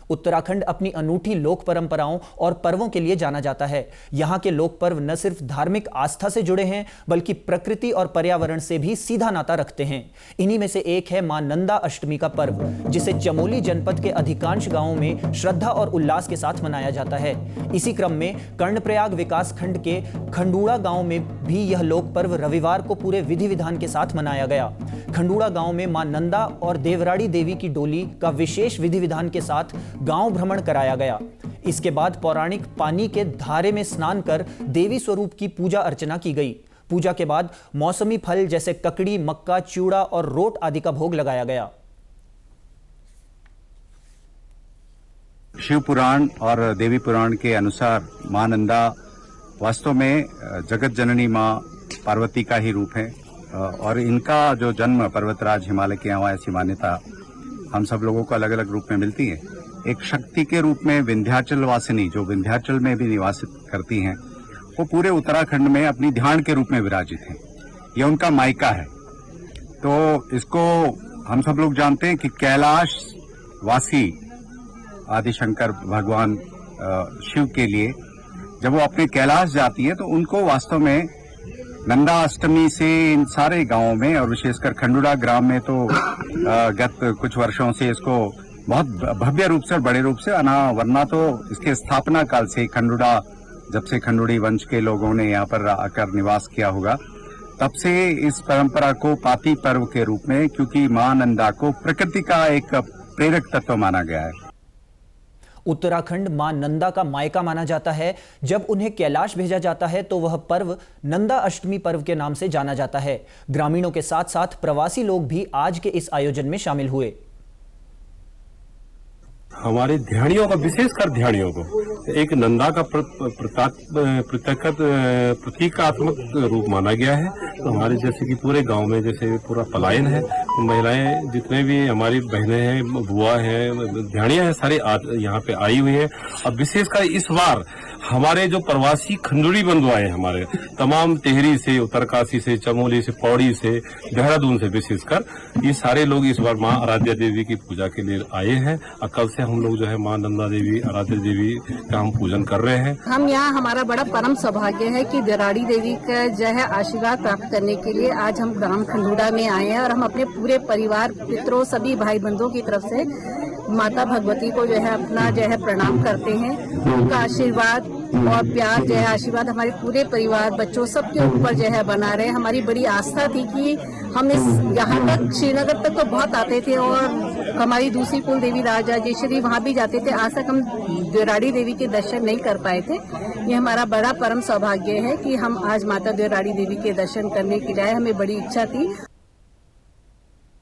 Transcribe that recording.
उत्तराखंड अपनी अनूठी लोक परंपराओं और पर्वों के लिए जाना जाता है। यहाँ के लोक पर्व न सिर्फ धार्मिक आस्था से जुड़े हैं बल्कि प्रकृति और पर्यावरण से भी सीधा नाता रखते हैं। इन्हीं में से एक है मां नंदा अष्टमी का पर्व, जिसे चमोली जनपद के अधिकांश गांवों में श्रद्धा और उल्लास के साथ मनाया जाता है। इसी क्रम में कर्णप्रयाग विकास खंड के खंडूड़ा गांव में भी यह लोक पर्व रविवार को पूरे विधि विधान के साथ मनाया गया। खंडूड़ा गांव में मां नंदा और देवराड़ी देवी की डोली का विशेष विधि विधान के साथ गांव भ्रमण कराया गया। इसके बाद पौराणिक पानी के धारे में स्नान कर देवी स्वरूप की पूजा अर्चना की गई। पूजा के बाद मौसमी फल जैसे ककड़ी, मक्का, चूड़ा और रोट आदि का भोग लगाया गया। शिव पुराण और देवी पुराण के अनुसार मां नंदा वास्तव में जगत जननी मां पार्वती का ही रूप है और इनका जो जन्म पर्वतराज हिमालय के यहाँ ऐसी मान्यता हम सब लोगों को अलग अलग रूप में मिलती है। एक शक्ति के रूप में विंध्याचल वासिनी जो विंध्याचल में भी निवासित करती हैं, वो पूरे उत्तराखंड में अपनी ध्यान के रूप में विराजित हैं। यह उनका मायका है। तो इसको हम सब लोग जानते हैं कि कैलाश वासी आदिशंकर भगवान शिव के लिए जब वो अपने कैलाश जाती है तो उनको वास्तव में नंदा अष्टमी से इन सारे गांवों में और विशेषकर खंडूड़ा ग्राम में तो गत कुछ वर्षों से इसको बहुत भव्य रूप से और बड़े रूप से वरना तो इसके स्थापना काल से खंडूड़ा, जब से खंडूड़ी वंश के लोगों ने यहाँ पर आकर निवास किया होगा, तब से इस परंपरा को पाती पर्व के रूप में, क्योंकि मां नंदा को प्रकृति का एक प्रेरक तत्व माना गया है। उत्तराखंड मां नंदा का मायका माना जाता है। जब उन्हें कैलाश भेजा जाता है तो वह पर्व नंदा अष्टमी पर्व के नाम से जाना जाता है। ग्रामीणों के साथ साथ प्रवासी लोग भी आज के इस आयोजन में शामिल हुए। हमारे ध्यानियों का, विशेषकर ध्यानियों को एक नंदा का प्रतीकात्मक रूप माना गया है। तो हमारे जैसे कि पूरे गांव में जैसे पूरा पलायन है, तो महिलाएं जितने भी हमारी बहनें हैं, बुआ हैं, ध्यानियां हैं, सारे यहाँ पे आई हुई है। और विशेषकर इस बार हमारे जो प्रवासी खंडूड़ी बंधु आए हमारे तमाम टिहरी से, उत्तरकाशी से, चमोली से, पौड़ी से, देहरादून से, विशेषकर ये सारे लोग इस बार मां आराध्या देवी की पूजा के लिए आए हैं। और कल से हम लोग जो है मां नंदा देवी, आराध्या देवी का हम पूजन कर रहे हैं। हम यहाँ, हमारा बड़ा परम सौभाग्य है कि देवराड़ी देवी का जो है आशीर्वाद प्राप्त करने के लिए आज हम ग्राम खंडूड़ा में आए हैं और हम अपने पूरे परिवार, पितरों, सभी भाई बंधुओं की तरफ से माता भगवती को जो है अपना जो है प्रणाम करते हैं। उनका आशीर्वाद और प्यार जो है, आशीर्वाद हमारे पूरे परिवार, बच्चों, सबके ऊपर जो है बना रहे। हमारी बड़ी आस्था थी कि हम इस यहाँ तक, श्रीनगर तक तो बहुत आते थे और हमारी दूसरी कुल देवी राजराजेश्वरी वहाँ भी जाते थे। आज तक हम देवराड़ी देवी के दर्शन नहीं कर पाए थे। ये हमारा बड़ा परम सौभाग्य है कि हम आज माता देवराड़ी देवी के दर्शन करने के लिए, हमें बड़ी इच्छा थी